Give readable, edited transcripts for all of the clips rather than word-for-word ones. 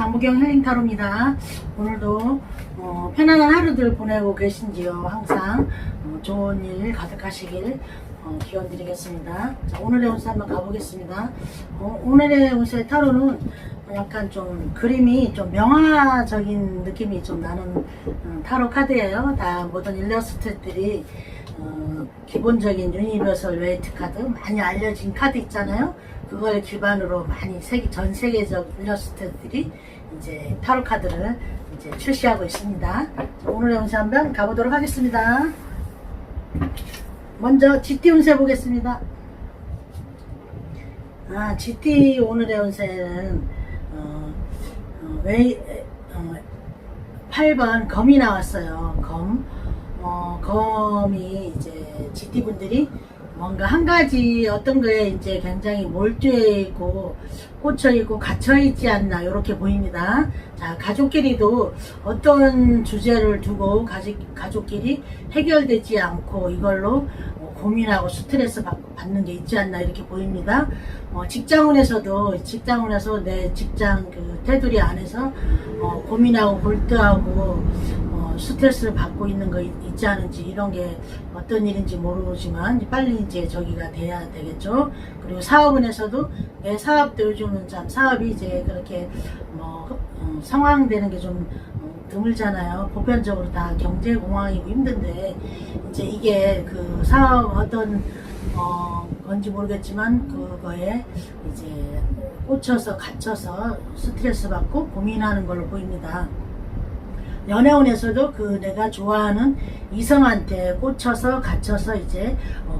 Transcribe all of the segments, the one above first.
장보경 힐링타로입니다. 오늘도 편안한 하루들 보내고 계신지요? 항상 좋은 일 가득하시길 기원 드리겠습니다. 자, 오늘의 운세 한번 가보겠습니다. 오늘의 운세 타로는 약간 좀 그림이 좀 명화적인 느낌이 좀 나는 타로 카드예요. 다 모든 일러스트들이 기본적인 유니버설 웨이트 카드, 많이 알려진 카드 있잖아요. 그걸 기반으로 많이 전 세계적 일러스트들이 이제 타로 카드를 이제 출시하고 있습니다. 자, 오늘의 운세 한번 가보도록 하겠습니다. 먼저 GT 운세 보겠습니다. GT 오늘의 운세는 8번 검이 나왔어요. 검이 이제 GT 분들이 뭔가 한 가지 어떤 거에 이제 굉장히 몰두해 있고 꽂혀 있고 갇혀 있지 않나 이렇게 보입니다. 자, 가족끼리도 어떤 주제를 두고 가족끼리 해결되지 않고 이걸로 고민하고 스트레스 받는 게 있지 않나 이렇게 보입니다. 직장운에서 내 직장 그 테두리 안에서 고민하고 골두하고 스트레스를 받고 있는 거 있지 않은지, 이런 게 어떤 일인지 모르지만 빨리 이제 저기가 돼야 되겠죠. 그리고 사업운에서도 내 사업도 요즘은 참 사업이 이제 그렇게 상황되는 게 좀 드물잖아요. 보편적으로 다 경제 공황이고 힘든데, 이제 이게 그 사업 어떤 건지 모르겠지만 그거에 이제 꽂혀서 갇혀서 스트레스 받고 고민하는 걸로 보입니다. 연애운에서도 그 내가 좋아하는 이성한테 꽂혀서 갇혀서 이제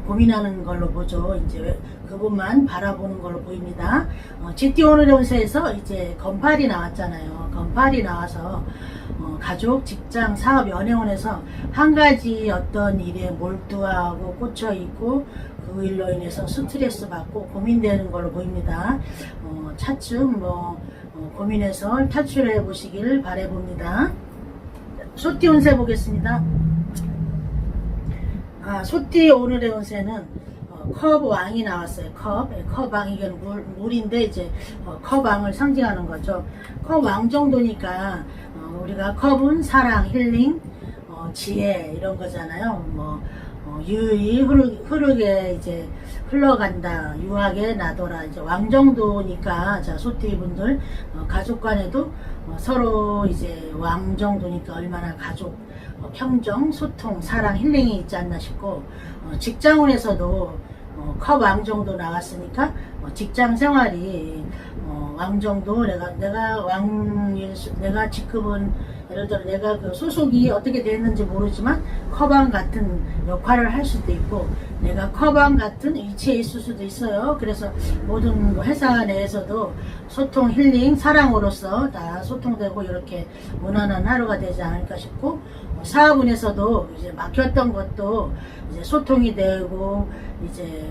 고민하는 걸로 보죠. 이제 그분만 바라보는 걸로 보입니다. GT 오늘의 운세에서 이제 건팔이 나왔잖아요. 건팔이 나와서 가족, 직장, 사업, 연애운에서 한 가지 어떤 일에 몰두하고 꽂혀 있고 그 일로 인해서 스트레스 받고 고민되는 걸로 보입니다. 차츰 고민해서 탈출해 보시길 바라봅니다. 소띠 운세 보겠습니다. 소띠 오늘의 운세는 컵 왕이 나왔어요. 컵 왕, 이건 물인데 이제 컵 왕을 상징하는 거죠. 컵 왕 정도니까 우리가 컵은 사랑, 힐링, 지혜 이런 거잖아요. 유유히 흐르게 이제 흘러간다, 유하게 나더라. 이제 왕 정도니까, 자, 소띠 분들 가족 간에도 서로 이제 왕 정도니까 얼마나 가족 평정, 소통, 사랑, 힐링이 있지 않나 싶고, 직장운에서도 컵 왕 정도 나왔으니까 직장 생활이 왕 정도, 내가 직급은 예를 들어 내가 그 소속이 어떻게 되었는지 모르지만 컵왕 같은 역할을 할 수도 있고, 내가 컵왕 같은 위치에 있을 수도 있어요. 그래서 모든 회사 내에서도 소통, 힐링, 사랑으로서 다 소통되고 이렇게 무난한 하루가 되지 않을까 싶고, 사업운에서도 이제 막혔던 것도 이제 소통이 되고 이제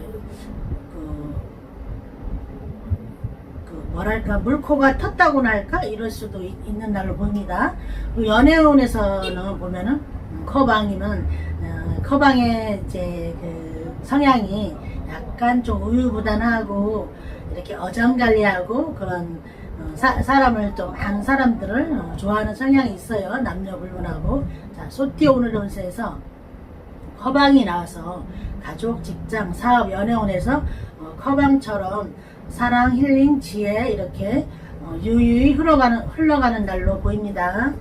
뭐랄까 물코가 텄다고나 할까, 이럴 수도 있는 날로 보입니다. 연애운에서는 보면은 커방의 이제 그 성향이 약간 좀 우유부단하고 이렇게 어정갈리하고 그런 사람을 좀 많은 사람들을 좋아하는 성향이 있어요. 남녀 불문하고. 자, 소띠 오늘 운세에서 커방이 나와서 가족, 직장, 사업, 연애운에서 커방처럼 사랑, 힐링, 지혜 이렇게 유유히 흘러가는 날로 보입니다.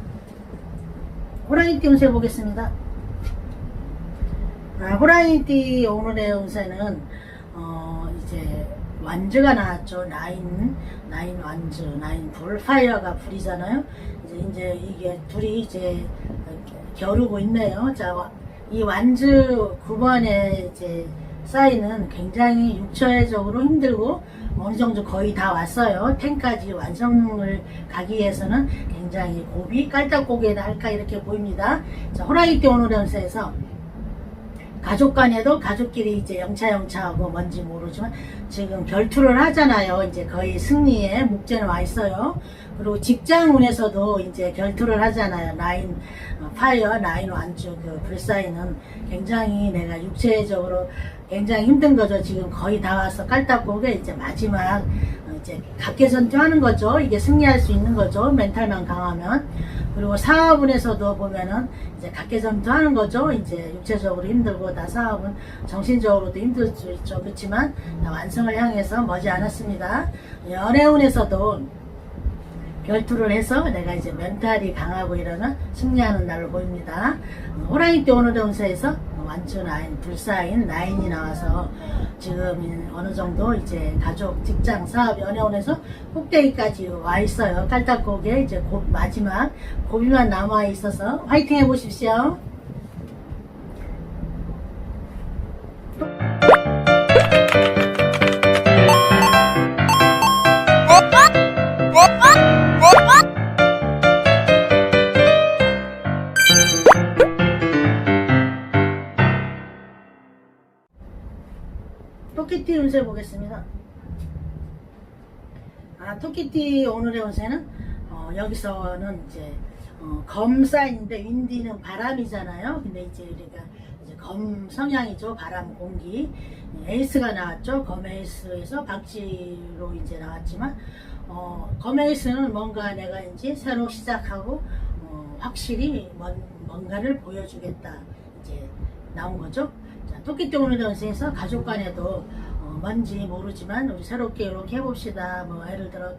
호랑이띠 운세 보겠습니다. 호랑이띠 오늘의 운세는 이제 완즈가 나왔죠. 나인 완즈, 나인 불, 파이어가 불이잖아요. 이제 이게 둘이 이제 겨루고 있네요. 자, 이 완즈 9번에 이제 사인은 굉장히 육체적으로 힘들고 어느 정도 거의 다 왔어요. 10까지 완성을 가기 위해서는 굉장히 고비, 깔딱고개나 할까 이렇게 보입니다. 자, 호랑이띠 오늘의 운세에서 가족 간에도 가족끼리 이제 영차하고 뭔지 모르지만 지금 결투를 하잖아요. 이제 거의 승리에 목전에 와 있어요. 그리고 직장운에서도 이제 결투를 하잖아요. 나인 파이어, 나인 완주 그 불사인은 굉장히 내가 육체적으로 굉장히 힘든 거죠. 지금 거의 다 와서 깔딱고개 이제 마지막 이제 각계선투하는 거죠. 이게 승리할 수 있는 거죠. 멘탈만 강하면. 그리고 사업운에서도 보면은 이제 각계선투하는 거죠. 이제 육체적으로 힘들고 다 사업은 정신적으로도 힘들 수 있죠. 그렇지만 다 완성을 향해서 머지 않았습니다. 연애운에서도 결투를 해서 내가 이제 멘탈이 강하고 이러면 승리하는 날로 보입니다. 호랑이 띠 오늘의 운세에서 완주 라인, 불사인 라인이 나와서 지금 어느 정도 이제 가족, 직장, 사업, 연애운에서 꼭대기까지 와 있어요. 깔딱고개 이제 마지막 고비만 남아 있어서 화이팅 해보십시오. 토끼띠 운세 보겠습니다. 토끼띠 오늘의 운세는 여기서는 이제 검사인데 윈디는 바람이잖아요. 근데 이제 우리가 이제 검 성향이죠. 바람 공기. 에이스가 나왔죠. 검 에이스에서 박쥐로 이제 나왔지만 검 에이스는 뭔가 내가 이제 새로 시작하고 확실히 뭔가를 보여주겠다 이제 나온 거죠. 토끼띠 오늘의 운세에서 가족 간에도 뭔지 모르지만 우리 새롭게 이렇게 해봅시다. 뭐 예를 들어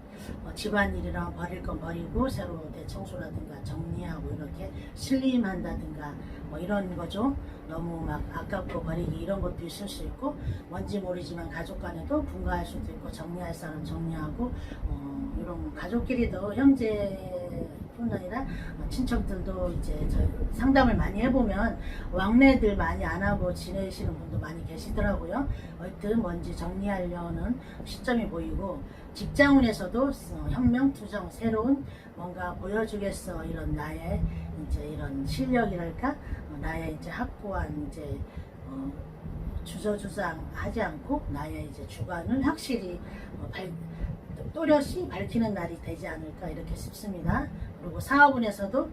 집안일이랑 버릴 건 버리고 새로 대청소라든가 정리하고 이렇게 슬림한다든가 뭐 이런 거죠. 너무 막 아깝고 버리기 이런 것도 있을 수 있고 뭔지 모르지만 가족 간에도 분가할 수도 있고 정리할 사람 정리하고 이런 가족끼리도 형제뿐 아니라 친척들도 이제 상담을 많이 해보면 왕래들 많이 안 하고 지내시는 분도 많이 계시더라고요. 어쨌든 뭔지 정리하려는 시점이 보이고 직장운에서도 혁명, 투정, 새로운 뭔가 보여주겠어 이런 나의 이제 이런 실력이랄까 나의 이제 확고한 이제 주저주장하지 않고 나의 이제 주관을 확실히 또렷이 밝히는 날이 되지 않을까 이렇게 싶습니다. 그리고 사업운에서도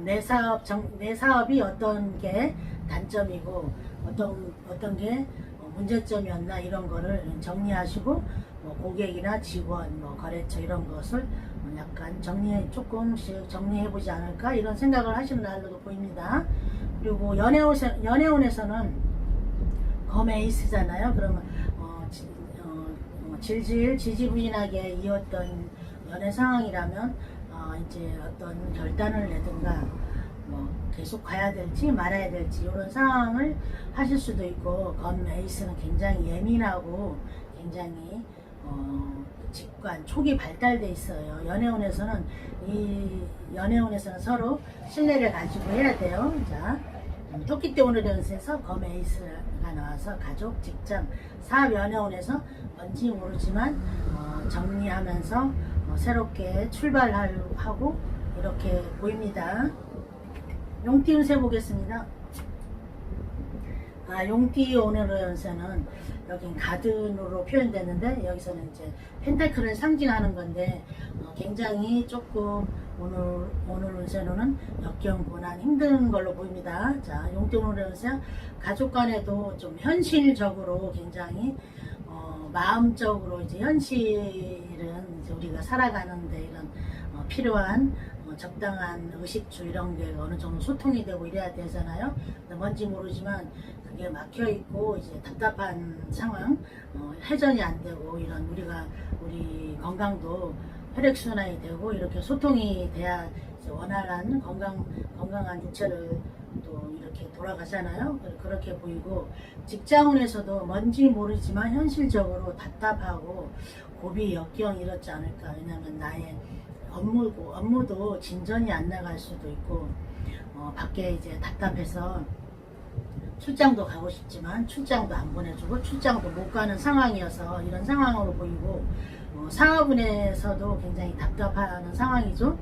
내 사업이 어떤 게 단점이고 어떤 게 문제점이었나 이런 거를 정리하시고 고객이나 직원, 거래처 이런 것을 약간 조금씩 정리해보지 않을까 이런 생각을 하시는 날로도 보입니다. 그리고 연애운에서는 검 에이스잖아요. 그러면 질질 지지부진하게 이었던 연애 상황이라면 이제 어떤 결단을 내든가 계속 가야 될지 말아야 될지 이런 상황을 하실 수도 있고 검 에이스는 굉장히 예민하고 굉장히 직관, 촉이 발달돼 있어요. 연애운에서는 서로 신뢰를 가지고 해야 돼요. 자, 토끼띠 오늘의 운세에서 검 에이스가 나와서 가족, 직장, 사업, 연애운에서 뭔지 모르지만 정리하면서 새롭게 출발하고 이렇게 보입니다. 용띠 운세 보겠습니다. 용띠 오늘의 운세는 여긴 가든으로 표현되는데 여기서는 이제 펜타클을 상징하는 건데 굉장히 조금 오늘 운세로는 역경, 고난, 힘든 걸로 보입니다. 자, 용띠 오늘의 운세 가족 간에도 좀 현실적으로 굉장히 마음적으로 이제 현실은 이제 우리가 살아가는데 이런 필요한 적당한 의식주 이런 게 어느 정도 소통이 되고 이래야 되잖아요. 뭔지 모르지만 그게 막혀 있고 이제 답답한 상황, 회전이 안 되고 이런 우리 건강도 혈액순환이 되고 이렇게 소통이 돼야 이제 원활한 건강한 육체를 또 이렇게 돌아가잖아요. 그렇게 보이고 직장운에서도 뭔지 모르지만 현실적으로 답답하고 고비 역경 이렇지 않을까. 왜냐하면 나의 업무도 진전이 안 나갈 수도 있고 밖에 이제 답답해서 출장도 가고 싶지만 출장도 안 보내주고 출장도 못 가는 상황이어서 이런 상황으로 보이고 사업운에서도 굉장히 답답한 상황이죠.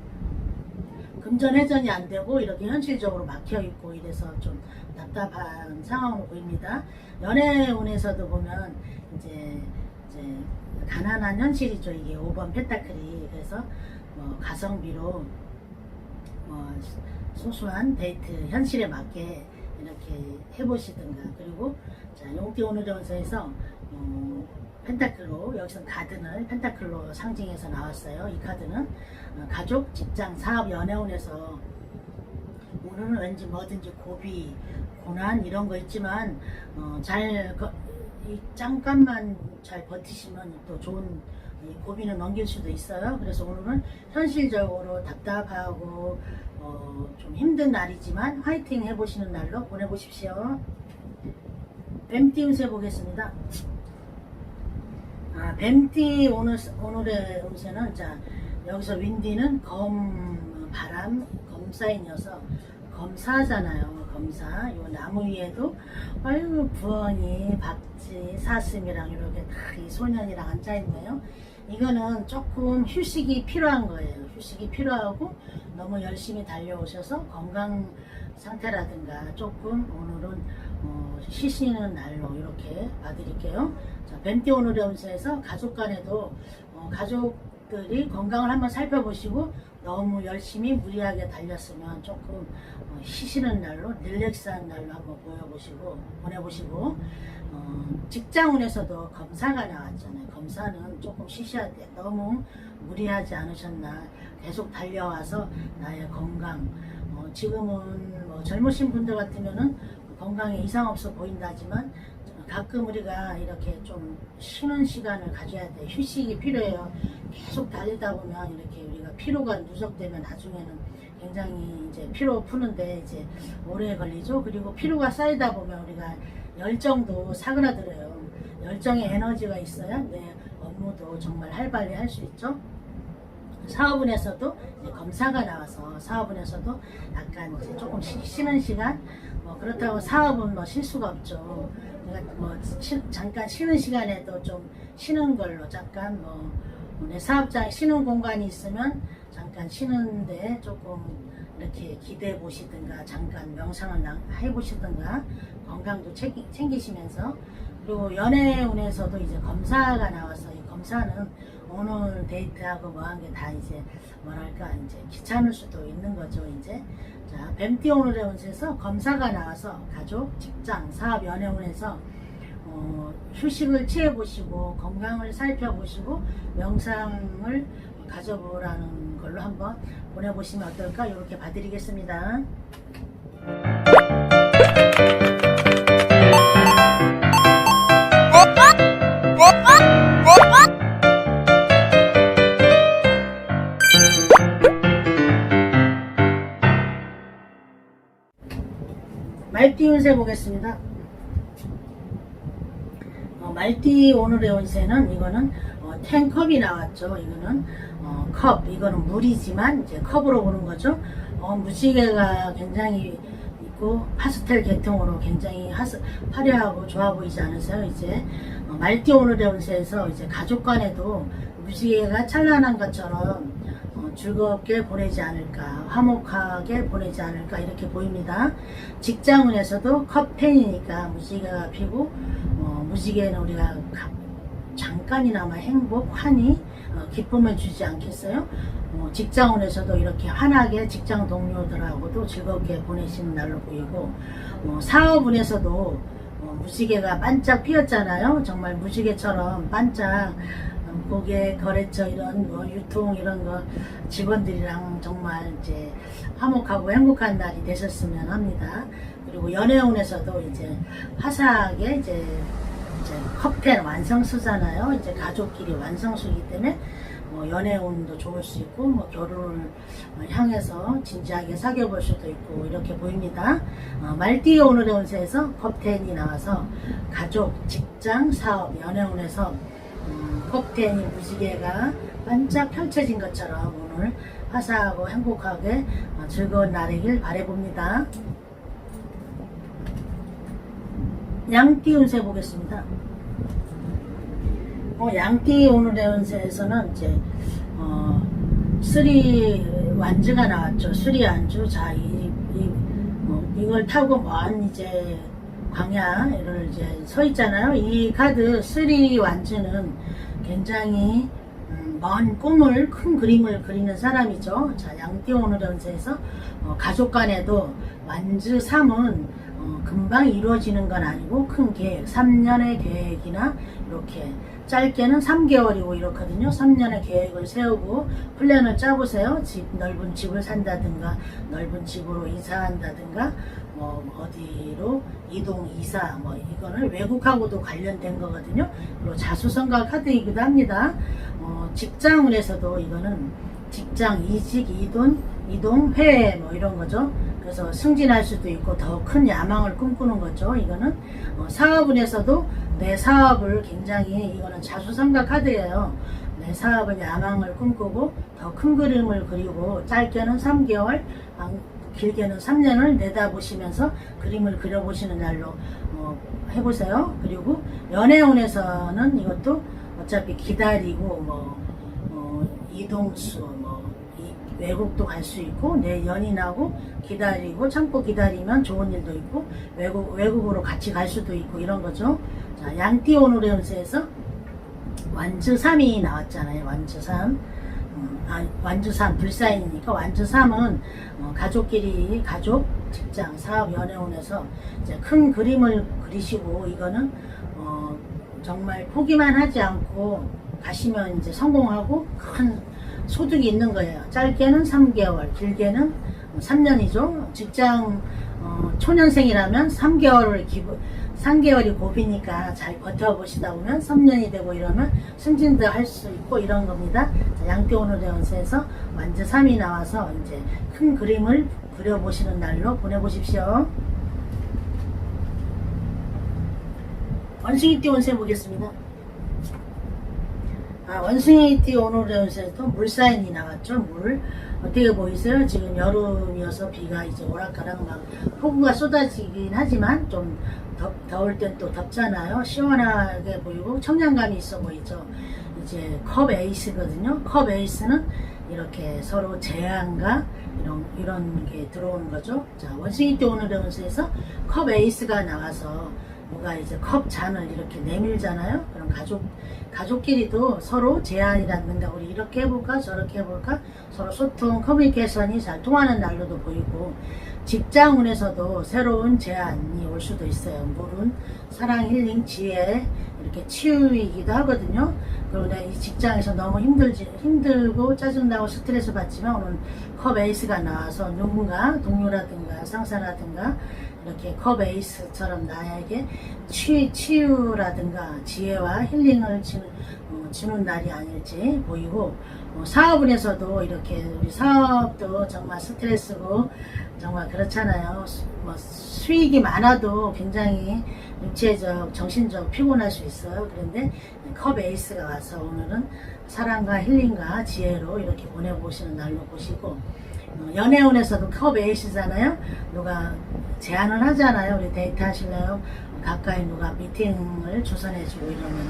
금전회전이 안 되고 이렇게 현실적으로 막혀 있고 이래서 좀 답답한 상황으로 보입니다. 연애운에서도 보면 이제 가난한 현실이죠. 이게 5번 펜타클이. 그래서 가성비로 소소한 데이트 현실에 맞게 이렇게 해보시든가. 그리고 자, 용띠 오늘의 운세에서 펜타클로, 여기서 가든을 펜타클로 상징해서 나왔어요. 이 카드는 가족, 직장, 사업, 연애운에서 오늘은 왠지 뭐든지 고비, 고난 이런 거 있지만 잠깐만 잘 버티시면 또 좋은 이 고비는 넘길 수도 있어요. 그래서 오늘은 현실적으로 답답하고 좀 힘든 날이지만 화이팅 해보시는 날로 보내보십시오. 뱀띠 운세 보겠습니다. 뱀띠 오늘의 운세는, 자, 여기서 윈디는 바람, 검사인이어서 검사잖아요. 검사. 요 나무 위에도 아유 부엉이, 박쥐, 사슴이랑 이렇게 다 이 소년이랑 앉아 있네요. 이거는 조금 휴식이 필요한 거예요. 휴식이 필요하고 너무 열심히 달려오셔서 건강 상태라든가 조금 오늘은 쉬시는 날로 이렇게 봐드릴게요. 자, 뱀띠 오늘의 운세에서 가족 간에도 가족들이 건강을 한번 살펴보시고 너무 열심히 무리하게 달렸으면 조금 쉬시는 날로, 릴렉스한 날로 한번 보내보시고 직장운에서도 검사가 나왔잖아요. 검사는 조금 쉬셔야 돼. 너무 무리하지 않으셨나. 계속 달려와서 나의 건강, 지금은 젊으신 분들 같으면은 건강에 이상 없어 보인다지만 가끔 우리가 이렇게 좀 쉬는 시간을 가져야 돼. 휴식이 필요해요. 계속 달리다 보면 이렇게 우리가 피로가 누적되면 나중에는 굉장히 이제 피로 푸는데 이제 오래 걸리죠. 그리고 피로가 쌓이다 보면 우리가 열정도 사그라들어요. 열정의 에너지가 있어야 내 업무도 정말 활발히 할 수 있죠. 사업운에서도 검사가 나와서 사업운에서도 약간 이제 조금 쉬는 시간, 그렇다고 사업은 쉴 수가 없죠. 그러니까 잠깐 쉬는 시간에도 좀 쉬는 걸로 잠깐 내 사업장에 쉬는 공간이 있으면 잠깐 쉬는데 조금 이렇게 기대해 보시든가 잠깐 명상을 해 보시든가 건강도 챙기시면서, 그리고 연애운에서도 이제 검사가 나와서 이 검사는 오늘 데이트하고 뭐 한 게 다 이제 뭐랄까 이제 귀찮을 수도 있는 거죠. 이제 자, 뱀띠 오늘의 운세에서 검사가 나와서 가족, 직장, 사업, 연애운에서 휴식을 취해 보시고 건강을 살펴보시고 명상을 가져보라는 걸로 한번 보내보시면 어떨까, 이렇게 봐드리겠습니다. 말띠 운세 보겠습니다. 말띠 오늘의 운세는, 이거는 텐컵이 나왔죠. 이거는 컵, 이거는 물이지만 이제 컵으로 보는 거죠. 무지개가 굉장히 있고 파스텔 계통으로 굉장히 화려하고 좋아 보이지 않으세요? 이제 말띠 오늘의 운세에서 이제 가족 간에도 무지개가 찬란한 것처럼 즐겁게 보내지 않을까, 화목하게 보내지 않을까, 이렇게 보입니다. 직장운에서도 컵10이니까 무지개가 피고 무지개는 우리가 잠깐이나마 행복, 환희, 기쁨을 주지 않겠어요? 직장운에서도 이렇게 환하게 직장 동료들하고도 즐겁게 보내시는 날로 보이고, 사업운에서도 무지개가 반짝 피었잖아요. 정말 무지개처럼 반짝 고객, 거래처 이런 유통 이런 거 직원들이랑 정말 이제 화목하고 행복한 날이 되셨으면 합니다. 그리고 연애운에서도 이제 화사하게 이제 컵10 완성수잖아요. 이제 가족끼리 완성수이기 때문에 연애운도 좋을 수 있고 결혼을 향해서 진지하게 사귀어 볼 수도 있고 이렇게 보입니다. 말띠 오늘의 운세에서 컵10이 나와서 가족, 직장, 사업, 연애운에서 컵10이 무지개가 반짝 펼쳐진 것처럼 오늘 화사하고 행복하게 즐거운 날이길 바라봅니다. 양띠 운세 보겠습니다. 양띠 오늘의 운세에서는 이제 쓰리 완주가 나왔죠. 쓰리 완주. 자, 이걸 타고 먼 이제 광야를 이제 서 있잖아요. 이 카드 쓰리 완주는 굉장히 먼 꿈을, 큰 그림을 그리는 사람이죠. 자, 양띠 오늘의 운세에서 가족 간에도 완주 3은 금방 이루어지는 건 아니고 큰 계획, 3년의 계획이나 이렇게 짧게는 3개월이고 이렇거든요. 3년의 계획을 세우고 플랜을 짜보세요. 넓은 집을 산다든가 넓은 집으로 이사한다든가 뭐 어디로 이동 이사 뭐 이거는 외국하고도 관련된 거거든요. 그리고 자수성가 카드이기도 합니다. 직장운에서도 이거는 직장 이직 이동 회해 뭐 이런 거죠. 그래서 승진할 수도 있고 더 큰 야망을 꿈꾸는 거죠. 이거는 사업운에서도 내 사업을 굉장히 이거는 자수성가 카드예요. 내 사업을 야망을 꿈꾸고 더 큰 그림을 그리고 짧게는 3개월 길게는 3년을 내다보시면서 그림을 그려보시는 날로 해보세요. 그리고 연애운에서는 이것도 어차피 기다리고 이동수 외국도 갈 수 있고 내 연인하고 기다리고 참고 기다리면 좋은 일도 있고 외국으로 같이 갈 수도 있고 이런 거죠. 자, 양띠 오늘의 운세에서 완주3이 나왔잖아요. 완주3 완주3 불사인이니까 완주3은 가족끼리 가족 직장 사업 연애운에서 이제 큰 그림을 그리시고 이거는 정말 포기만 하지 않고 가시면 이제 성공하고 큰 소득이 있는 거예요. 짧게는 3개월, 길게는 3년이죠. 직장 초년생이라면 3개월이 고비니까 잘 버텨보시다 보면 3년이 되고 이러면 승진도 할 수 있고 이런 겁니다. 양띠 오늘의 운세에서 완주 3이 나와서 이제 큰 그림을 그려보시는 날로 보내보십시오. 원숭이띠 운세 보겠습니다. 원숭이띠 오늘의 운세에도 물사인이 나왔죠. 물 어떻게 보이세요? 지금 여름이어서 비가 이제 오락가락 막 폭우가 쏟아지긴 하지만 좀 더울 땐 또 덥잖아요. 시원하게 보이고 청량감이 있어 보이죠. 이제 컵 에이스거든요. 컵 에이스는 이렇게 서로 제안과 이런 게 들어오는 거죠. 자, 원숭이띠 오늘의 운세에서 컵 에이스가 나와서 누가 이제 컵 잔을 이렇게 내밀잖아요. 그럼 가족끼리도 서로 제안이라든가 우리 이렇게 해볼까 저렇게 해볼까 서로 소통 커뮤니케이션이 잘 통하는 날로도 보이고 직장운에서도 새로운 제안이 올 수도 있어요. 물은 사랑 힐링 지혜 이렇게 치유이기도 하거든요. 그런데 이 직장에서 너무 힘들고 짜증나고 스트레스 받지만 오늘 컵 에이스가 나와서 누군가 동료라든가 상사라든가 이렇게 컵 에이스처럼 나에게 치유라든가 지혜와 힐링을 주는 날이 아닐지 보이고 사업운에서도 이렇게 우리 사업도 정말 스트레스고 정말 그렇잖아요. 수익이 많아도 굉장히 육체적, 정신적 피곤할 수 있어요. 그런데 컵 에이스가 와서 오늘은 사랑과 힐링과 지혜로 이렇게 보내보시는 날로 보시고 연애운에서도 컵 에이스잖아요. 누가 제안을 하잖아요. 우리 데이트 하실래요? 가까이 누가 미팅을 조선해주고 이러면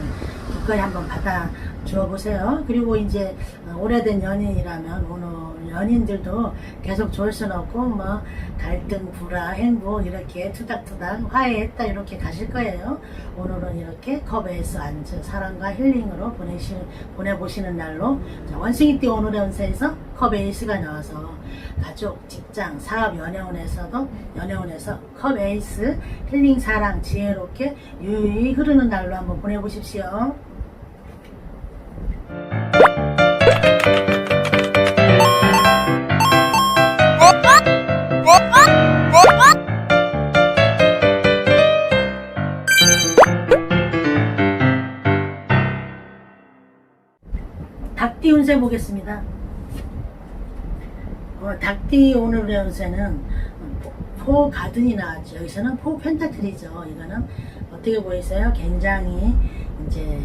기꺼이 한번 받아 주어보세요. 그리고 이제 오래된 연인이라면 오늘 연인들도 계속 좋을 수는 없고 뭐 갈등, 불화, 행복 이렇게 투닥투닥 화해했다 이렇게 가실 거예요. 오늘은 이렇게 컵에서 앉은 사랑과 힐링으로 보내보시는 날로 자, 원숭이띠 오늘의 운세에서 컵 에이스가 나와서 가족, 직장, 사업, 연애운에서 컵 에이스, 힐링, 사랑, 지혜롭게 유유히 흐르는 날로 한번 보내보십시오. 닭띠 운세 보겠습니다. 닭띠 오늘의 운세는 포 가든이 나왔죠. 여기서는 포 펜타클이죠. 이거는 어떻게 보이세요? 굉장히 이제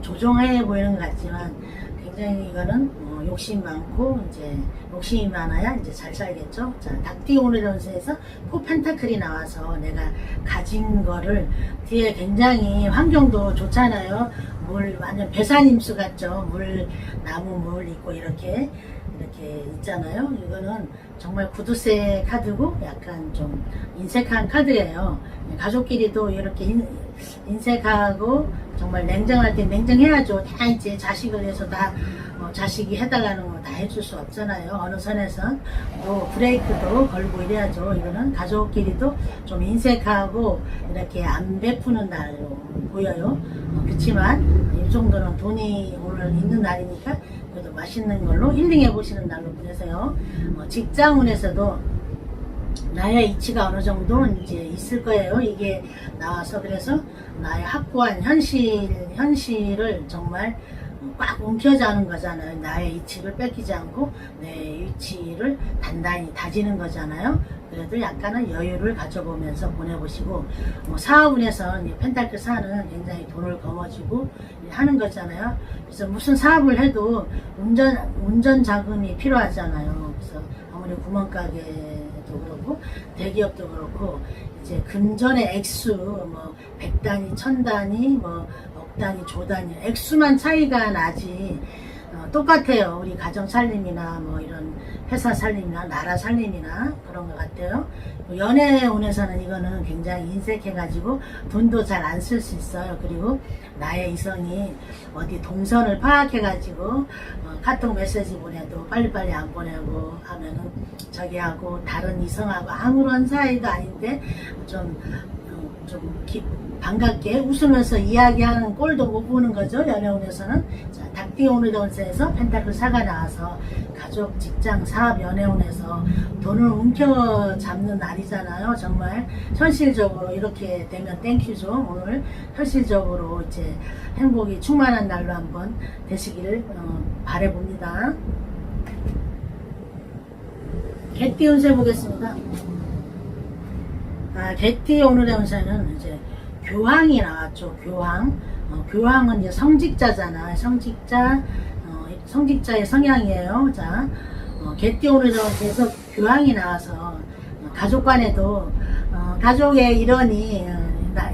조종해 보이는 것 같지만 굉장히 이거는 욕심 많고 이제 욕심이 많아야 이제 잘 살겠죠. 자, 닭띠 오늘의 운세에서 포 펜타클이 나와서 내가 가진 거를 뒤에 굉장히 환경도 좋잖아요. 물 완전 배산임수 같죠. 나무 물 있고 이렇게 있잖아요. 이거는 정말 구두쇠 카드고 약간 좀 인색한 카드예요. 가족끼리도 이렇게 인색하고 정말 냉정할 때 냉정해야죠. 다 이제 자식을 위해서 다 자식이 해달라는 거 다 해줄 수 없잖아요. 어느 선에선 또 브레이크도 걸고 이래야죠. 이거는 가족끼리도 좀 인색하고 이렇게 안 베푸는 날로 보여요. 그렇지만 이 정도는 돈이 오늘 있는 날이니까 그래도 맛있는 걸로 힐링해 보시는 날로 보내세요. 직장운에서도 나의 이치가 어느 정도 이제 있을 거예요. 이게 나와서 그래서 나의 확고한 현실을 정말 꽉 움켜쥐는 거잖아요. 나의 이치를 뺏기지 않고 내 위치를 단단히 다지는 거잖아요. 그래도 약간은 여유를 가져보면서 보내보시고 사업운에서 펜타클 4는 굉장히 돈을 거머쥐고 하는 거잖아요. 그래서 무슨 사업을 해도 운전 자금이 필요하잖아요. 그래서 아무리 구멍가게도 그렇고 대기업도 그렇고 이제 금전의 액수 뭐 100단위, 1000단위, 뭐 억단위, 조단위 액수만 차이가 나지 똑같아요. 우리 가정 살림이나 뭐 이런 회사 살림이나 나라 살림이나 그런 것 같아요. 연애운에서는 이거는 굉장히 인색해가지고 돈도 잘 안 쓸 수 있어요. 그리고 나의 이성이 어디 동선을 파악해가지고 카톡 메시지 보내도 빨리빨리 안 보내고 하면은 저기하고 다른 이성하고 아무런 사이도 아닌데 좀 반갑게 웃으면서 이야기하는 꼴도 못 보는 거죠. 연애운에서는. 자, 닭띠 오늘 운세에서 펜타클 4가 나와서 가족, 직장, 사업, 연애운에서 돈을 움켜잡는 날이잖아요. 정말 현실적으로 이렇게 되면 땡큐죠. 오늘 현실적으로 이제 행복이 충만한 날로 한번 되시기를 바라봅니다. 개띠 운세 보겠습니다. 개띠 오늘의 운세는 이제 교황이 나왔죠. 교황은 이제 성직자잖아. 성직자의 성향이에요. 자, 개띠 오늘의 운세에서 교황이 나와서 가족 간에도 가족의 일원이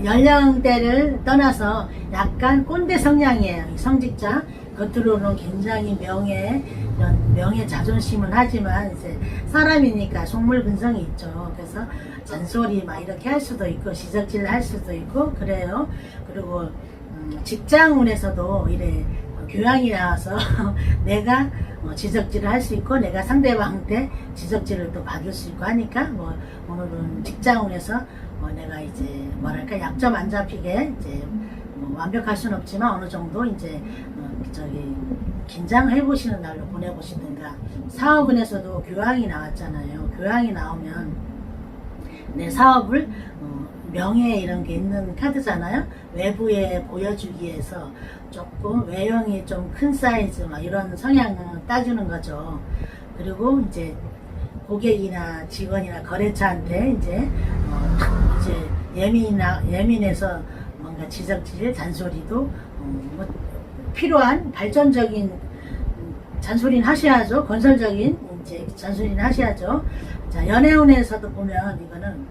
연령대를 떠나서 약간 꼰대 성향이에요. 성직자 겉으로는 굉장히 명예 자존심은 하지만 이제 사람이니까 속물 근성이 있죠. 그래서 잔소리 막 이렇게 할 수도 있고 지적질을 할 수도 있고 그래요. 그리고 직장운에서도 이래 교양이 나와서 내가 지적질을 할 수 있고 내가 상대방한테 지적질을 또 받을 수 있고 하니까 오늘은 직장운에서 내가 이제 뭐랄까 약점 안 잡히게 이제 완벽할 수는 없지만 어느 정도 이제 긴장해 보시는 날로 보내보시든가. 사업운에서도 교황이 나왔잖아요. 교황이 나오면 내 사업을 명예 이런 게 있는 카드잖아요. 외부에 보여주기 위해서 조금 외형이 좀 큰 사이즈 막 이런 성향을 따주는 거죠. 그리고 이제 고객이나 직원이나 거래처한테 이제 예민해서 뭔가 지적질, 잔소리도 필요한 발전적인 잔소리는 하셔야죠. 건설적인 이제 잔소리는 하셔야죠. 자, 연애운에서도 보면 이거는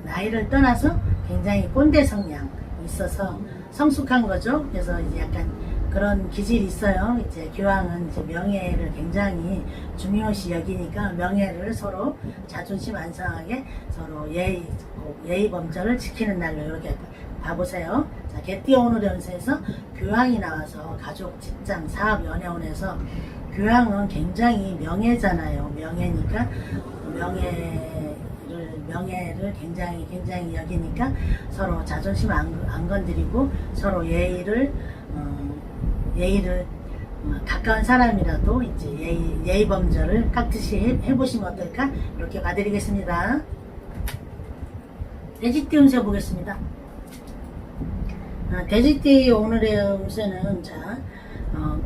나이를 떠나서 굉장히 꼰대 성향이 있어서 성숙한 거죠. 그래서 이제 약간 그런 기질이 있어요. 이제 교황은 이제 명예를 굉장히 중요시 여기니까 명예를 서로 자존심 안 상하게 서로 예의 범절을 지키는 날로 이렇게 봐보세요. 자, 개띠 오늘의 운세에서 교황이 나와서 가족, 직장, 사업, 연애운에서 교황은 굉장히 명예잖아요. 명예니까 명예를 굉장히 여기니까 서로 자존심 안 건드리고 서로 예의를 가까운 사람이라도 이제 예의 범절을 깍듯이 해보시면 어떨까 이렇게 봐드리겠습니다. 돼지띠 운세 보겠습니다. 돼지띠 오늘의 운세는 자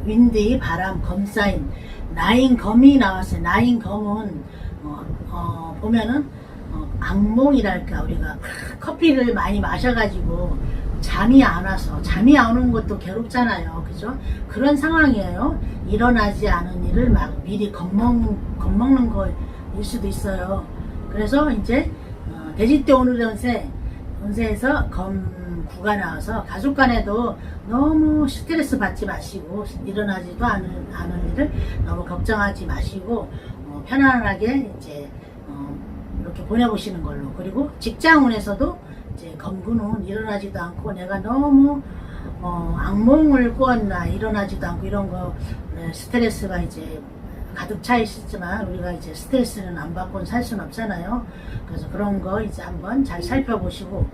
윈디, 바람, 검사인, 나인검이 나왔어요. 나인검은 보면은 악몽이랄까. 우리가 커피를 많이 마셔가지고 잠이 안 와서 잠이 안 오는 것도 괴롭잖아요. 그죠? 그런 상황이에요. 일어나지 않은 일을 막 미리 겁먹는 거일 수도 있어요. 그래서 이제 돼지띠 오늘의 운세에서 검9가 나와서 가족 간에도 너무 스트레스 받지 마시고 일어나지도 않은 일을 너무 걱정하지 마시고 편안하게 이제 이렇게 보내보시는 걸로. 그리고 직장운에서도 이제 검구는 일어나지도 않고 내가 너무 악몽을 꾸었나 일어나지도 않고 이런 거 스트레스가 이제 가득 차 있었지만 우리가 이제 스트레스는 안 받고는 살 수는 없잖아요. 그래서 그런 거 이제 한번 잘 살펴보시고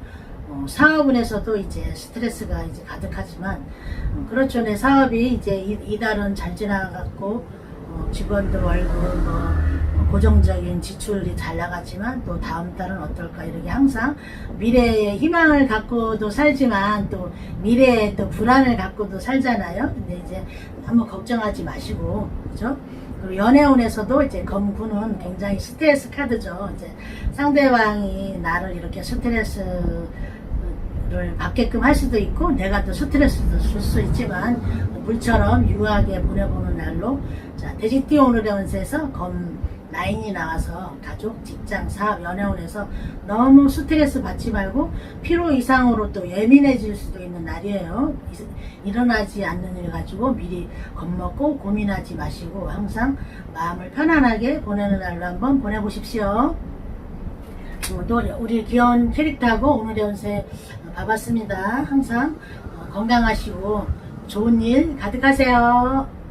사업은에서도 이제 스트레스가 이제 가득하지만 그렇죠. 내 사업이 이제 이달은 잘 지나갔고 직원들 월급 고정적인 지출이 잘 나갔지만 또 다음 달은 어떨까 이렇게 항상 미래에 희망을 갖고도 살지만 또 미래에 또 불안을 갖고도 살잖아요. 근데 이제 한번 걱정하지 마시고 그죠? 그리고 연애운에서도 이제 검구는 굉장히 스트레스 카드죠. 이제 상대방이 나를 이렇게 스트레스를 받게끔 할 수도 있고 내가 또 스트레스도 줄 수 있지만 물처럼 유하게 보내보는 날로 자 돼지띠 오늘의 운세에서 검 9이 나와서 가족, 직장, 사업, 연애운에서 너무 스트레스 받지 말고 필요 이상으로 또 예민해질 수도 있는 날이에요. 일어나지 않는 일 가지고 미리 겁먹고 고민하지 마시고 항상 마음을 편안하게 보내는 날로 한번 보내보십시오. 또 우리 귀여운 캐릭터하고 오늘의 운세 봐봤습니다. 항상 건강하시고 좋은 일 가득하세요.